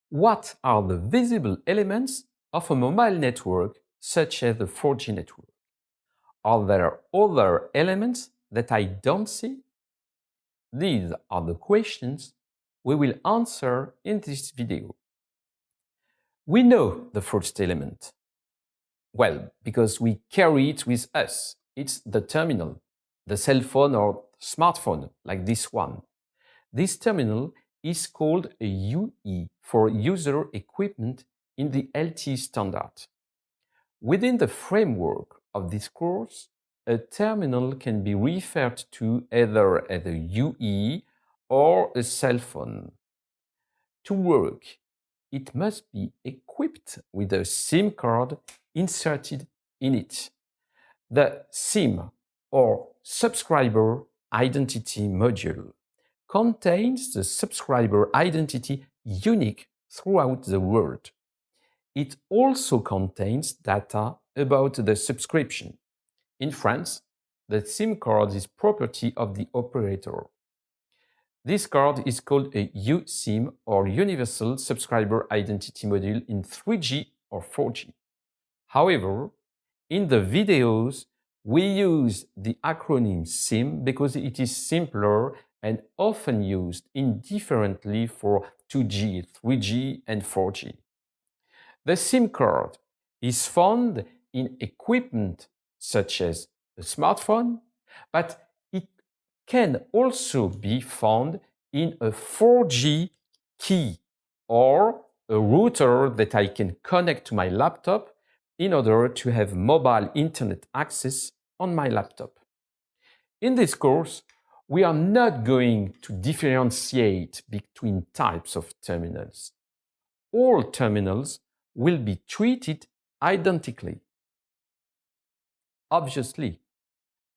What are the visible elements of a mobile network such as the 4G network? Are there other elements that I don't see? These are the questions we will answer in this video. We know the first element. Well, because we carry it with us. It's the terminal, the cell phone or smartphone, like this one. This terminal is called a UE for user equipment in the LTE standard. Within the framework of this course, a terminal can be referred to either as a UE or a cell phone. To work, it must be equipped with a SIM card inserted in it. The SIM, or Subscriber Identity Module, contains the subscriber identity unique throughout the world. It also contains data about the subscription. In France, the SIM card is property of the operator. This card is called a USIM or Universal Subscriber Identity Module in 3G or 4G. However, in the videos, we use the acronym SIM because it is simpler and often used indifferently for 2G, 3G, and 4G. The SIM card is found in equipment such as a smartphone, but it can also be found in a 4G key or a router that I can connect to my laptop in order to have mobile internet access on my laptop. In this course, we are not going to differentiate between types of terminals. All terminals will be treated identically. Obviously,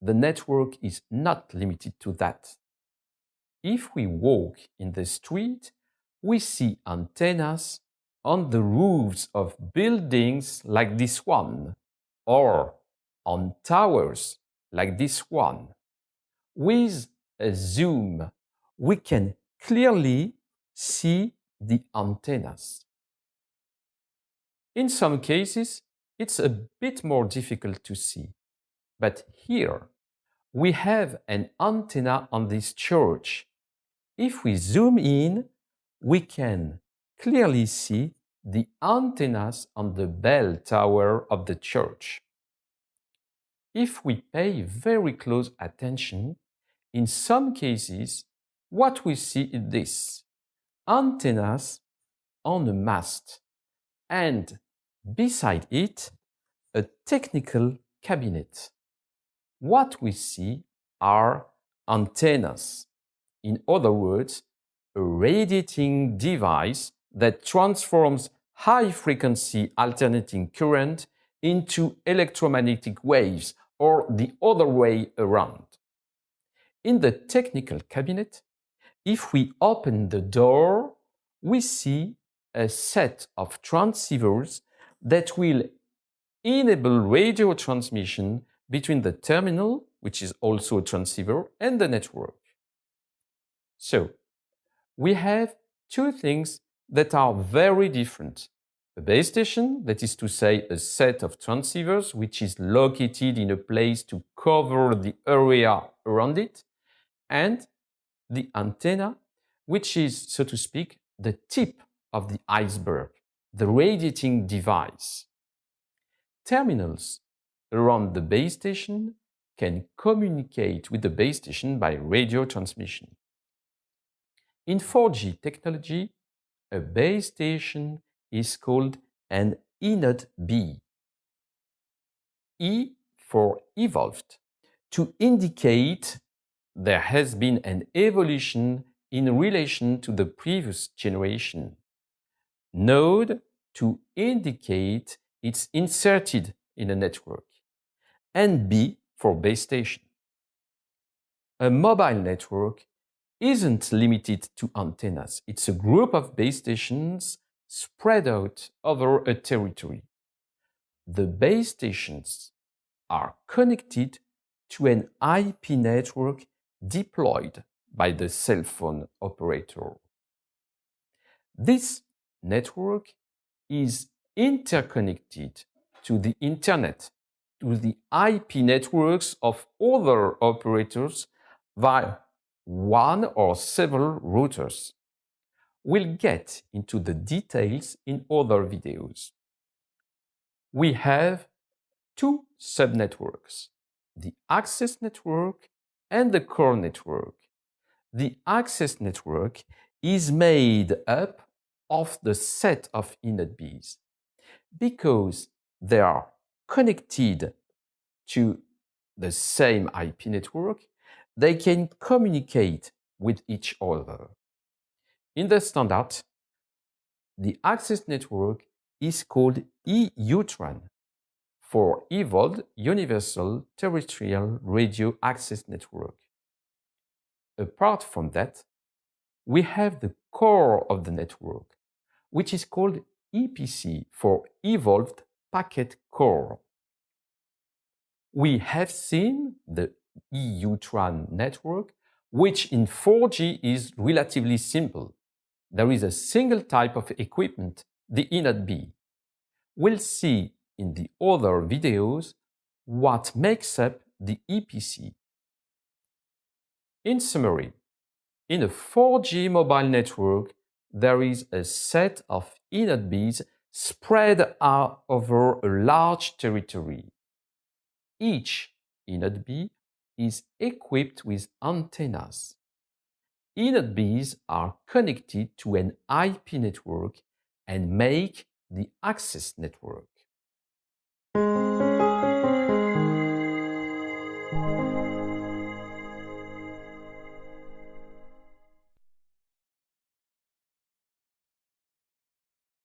the network is not limited to that. If we walk in the street, we see antennas on the roofs of buildings like this one, or on towers like this one. With a zoom, we can clearly see the antennas. In some cases, it's a bit more difficult to see. But here, we have an antenna on this church. If we zoom in, we can clearly see the antennas on the bell tower of the church. If we pay very close attention, in some cases, what we see is this: antennas on a mast, and beside it, a technical cabinet. What we see are antennas. In other words, a radiating device that transforms high-frequency alternating current into electromagnetic waves, or the other way around. In the technical cabinet, if we open the door, we see a set of transceivers that will enable radio transmission between the terminal, which is also a transceiver, and the network. So, we have two things that are very different. A base station, that is to say, a set of transceivers which is located in a place to cover the area around it, and the antenna, which is, so to speak, the tip of the iceberg, the radiating device. Terminals around the base station can communicate with the base station by radio transmission. In 4G technology, a base station is called an eNode B. E for evolved, to indicate there has been an evolution in relation to the previous generation. Node to indicate it's inserted in a network. And B for base station. A mobile network isn't limited to antennas. It's a group of base stations spread out over a territory. The base stations are connected to an IP network deployed by the cell phone operator. This network is interconnected to the internet, to the IP networks of other operators via one or several routers. We'll get into the details in other videos. We have two subnetworks, the access network and the core network. The access network is made up of the set of inetBs. Because they are connected to the same IP network, they can communicate with each other. In the standard, the access network is called EUTRAN, for Evolved Universal Terrestrial Radio Access Network. Apart from that, we have the core of the network, which is called EPC, for Evolved Packet Core. We have seen the EUTRAN network, which in 4G is relatively simple. There is a single type of equipment, the inetB. We'll see in the other videos what makes up the EPC. In summary, in a 4G mobile network, there is a set of inetBs spread out over a large territory. Each inetB is equipped with antennas. inetBs are connected to an IP network and make the access network.